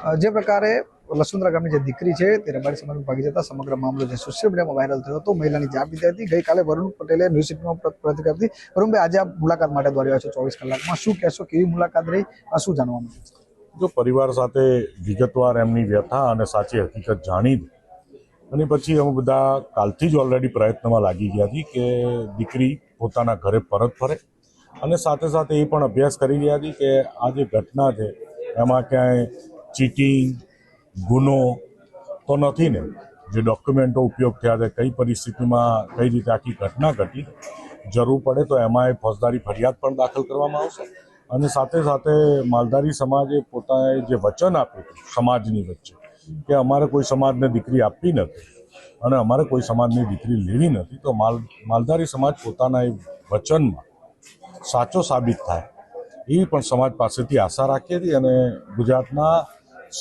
જે પ્રકારે લસુંદરા ગામની જે દીકરી છે તે રબારી સમાજમાં ભાગી જતા સમગ્ર મામલો જે સોશિયલ મીડિયામાં વાયરલ થયો હતો, મહિલાની જાપીતી હતી. ગઈકાલે વરુણ પટેલે ન્યૂઝ સિટીમાં પ્રતિક્રિયા આપી. વરુણભાઈ, આજે આપ મુલાકાત માટે દોડ્યા છો 24 કલાકમાં, શું કહેશો? કેવી મુલાકાત રહી? શું જાણવા મળ્યું? જો પરિવાર સાથે વિગતવાર એમની વ્યથા અને સાચી હકીકત જાણી અને પછી અમે બધા કાલથી જ ઓલરેડી પ્રયત્નમાં લાગી ગયા હતી કે દીકરી પોતાના ઘરે પરત ફરે, અને સાથે સાથે એ પણ અભ્યાસ કરી રહ્યા હતી કે આ જે ઘટના છે એમાં ક્યાંય ચીટિંગ, ગુનો તો નથી ને? જે ડોક્યુમેન્ટો ઉપયોગ થયા છે, કઈ પરિસ્થિતિમાં કઈ રીતે આખી ઘટના ઘટી, જરૂર પડે તો એમાં એ ફોજદારી ફરિયાદ પણ દાખલ કરવામાં આવશે. અને સાથે સાથે માલધારી સમાજે પોતાએ જે વચન આપ્યું હતું સમાજની વચ્ચે કે અમારે કોઈ સમાજને દીકરી આપવી નથી અને અમારે કોઈ સમાજની દીકરી લેવી નથી, તો માલધારી સમાજ પોતાના એ વચનમાં સાચો સાબિત થાય એવી પણ સમાજ પાસેથી આશા રાખી હતી. અને ગુજરાતના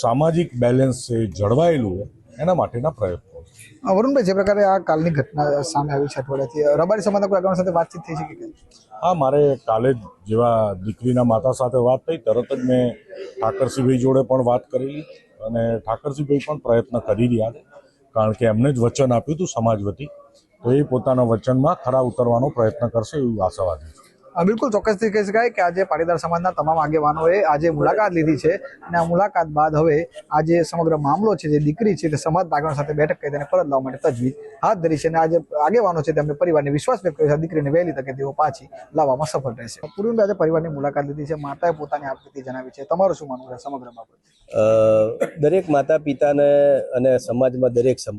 સામાજિક બેલેન્સ છે જળવાયેલું હોય એના માટેના પ્રયત્નો. વરુણભાઈ, જે પ્રકારે આ કાલની ઘટના સામે આવી છે અઠવાડિયાથી, રબારી સમાજના કોઈ આગેવાનો સાથે વાતચીત થઈ છે કે? હા, મારે કાલે જ જેવા દીકરીના માતા સાથે વાત થઈ તરત જ મેં ઠાકરસિંહભાઈ જોડે પણ વાત કરેલી, અને ઠાકરસિંહભાઈ પણ પ્રયત્ન કરી રહ્યા છે, કારણ કે એમને જ વચન આપ્યું હતું સમાજ વતી, તો એ પોતાના વચનમાં ખરા ઉતરવાનો પ્રયત્ન કરશે એવું આશાવાદી છે. બિલકુલ ચોક્કસથી કહી શકાય કે આજે પાટીદાર સમાજના તમામ આગેવાનોએ આજે મુલાકાત લીધી છે, અને આ મુલાકાત બાદ હવે આજે સમગ્ર મામલો છે, જે દીકરી છે તે સમાજ આગેવાનો સાથે બેઠક કરી તેને પરત લાવવા માટે તજવીજ હાથ ધરી છે. અને આજે આગેવાનો છે તેમને પરિવારને વિશ્વાસ વ્યક્ત કર્યો છે દીકરીને વહેલી તકે તેઓ પાછી લાવવામાં સફળ રહેશે. પૂર્વી આજે પરિવારની મુલાકાત લીધી છે, માતાએ પોતાની આપવીતી જણાવી છે, તમારું શું માનવું છે સમગ્ર બાબતે? દરેક માતા પિતાને અને સમાજમાં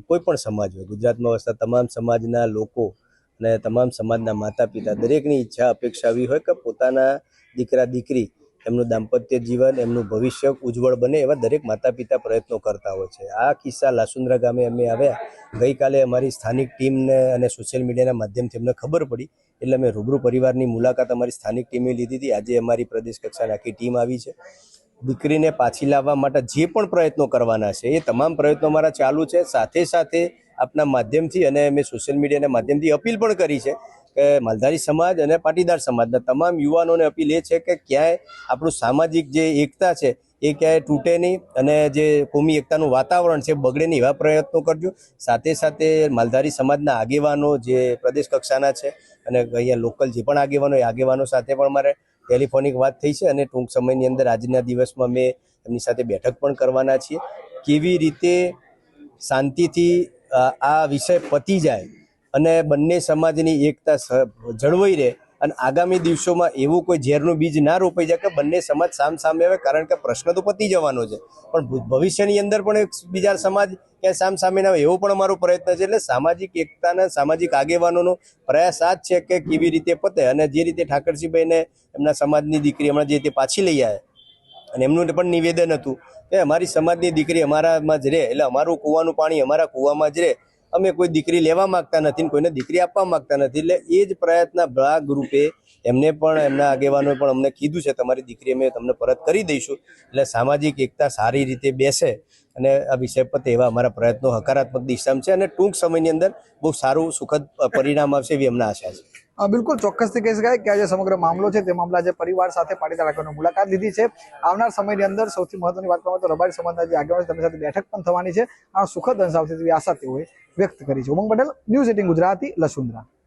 કોઈ પણ સમાજ હોય, ગુજરાતમાં વસતા તમામ સમાજના લોકો અને તમામ સમાજના માતા પિતા દરેકની ઈચ્છા અપેક્ષા આવી હોય કે પોતાના દીકરા દીકરી એમનું દાંપત્ય જીવન, એમનું ભવિષ્ય ઉજ્જવળ બને એવા દરેક માતા પિતા પ્રયત્નો કરતા હોય છે. આ કિસ્સા લાસુંદરા ગામે અમે આવ્યા, ગઈકાલે અમારી સ્થાનિક ટીમને અને સોશિયલ મીડિયાના માધ્યમથી અમને ખબર પડી એટલે અમે રૂબરૂ પરિવારની મુલાકાત અમારી સ્થાનિક ટીમે લીધી હતી. આજે અમારી પ્રદેશ કક્ષાની આખી ટીમ આવી છે. દીકરીને પાછી લાવવા માટે જે પણ પ્રયત્નો કરવાના છે એ તમામ પ્રયત્નો અમારા ચાલુ છે. સાથે સાથે આપના માધ્યમથી અને મેં સોશિયલ મીડિયાના માધ્યમથી અપીલ પણ કરી છે કે માલધારી સમાજ અને પાટીદાર સમાજના તમામ યુવાનોને અપીલ એ છે કે ક્યાંય આપણું સામાજિક જે એકતા છે એ ક્યાંય તૂટે નહીં, અને જે કોમી એકતાનું વાતાવરણ છે બગડે નહીં એવા પ્રયત્નો કરજો. સાથે સાથે માલધારી સમાજના આગેવાનો જે પ્રદેશ કક્ષાના છે અને અહીંયા લોકલ જે પણ આગેવાનો એ આગેવાનો સાથે પણ અમારે ટેલિફોનિક વાત થઈ છે, અને ટૂંક સમયની અંદર આજના દિવસમાં મેં એમની સાથે બેઠક પણ કરવાના છીએ. કેવી રીતે શાંતિથી આ વિષય પતી જાય અને બંને સમાજની એકતા જળવાઈ રહે, અને આગામી દિવસોમાં એવું કોઈ ઝેરનું બીજ ના રોપાઈ જાય કે બંને સમાજ સામે આવે, કારણ કે પ્રશ્ન તો પતી જવાનો છે પણ ભવિષ્યની અંદર પણ એક બીજા સમાજ ક્યાં સામે ના આવે એવો પણ અમારો પ્રયત્ન છે. એટલે સામાજિક એકતાના સામાજિક આગેવાનોનો પ્રયાસ આ જ છે કે કેવી રીતે પતે, અને જે રીતે ઠાકરસિંહભાઈને એમના સમાજની દીકરી હમણાં જે રીતે પાછી લઈ આવ્યા, અને એમનું પણ નિવેદન હતું કે અમારી સમાજની દીકરી અમારામાં જ રહે, એટલે અમારું કૂવાનું પાણી અમારા કૂવામાં જ રહે, અમે કોઈ દીકરી લેવા માંગતા નથી, કોઈને દીકરી આપવા માંગતા નથી. એટલે એ જ પ્રયત્ન ભાગ રૂપે એમને પણ એમના આગેવાનોએ પણ અમને કીધું છે તમારી દીકરી અમે તમને પરત કરી દઈશું, એટલે સામાજિક એકતા સારી રીતે બેસે અને આ વિષય પતે એવા અમારા પ્રયત્નો હકારાત્મક દિશામાં છે, અને ટૂંક સમયની અંદર બહુ સારું સુખદ પરિણામ આવશે એવી અમને આશા છે. બિલકુલ ચોક્કસથી કહી શકાય કે આજે સમગ્ર મામલો છે તે મામલા જે પરિવાર સાથે પાટીદાર આગેવાનોની મુલાકાત લીધી છે. આવનાર સમયની અંદર સૌથી મહત્વની વાત કરવામાં તો રબારી સમાજના જે આગેવાનો છે તેમની સાથે બેઠક પણ થવાની છે. આ સુખદ અંશ આવશે તેવી આશા તેઓએ વ્યક્ત કરી છે. ઉમંગ પટેલ, ન્યૂઝ 18 ગુજરાતી, લસુંદરા.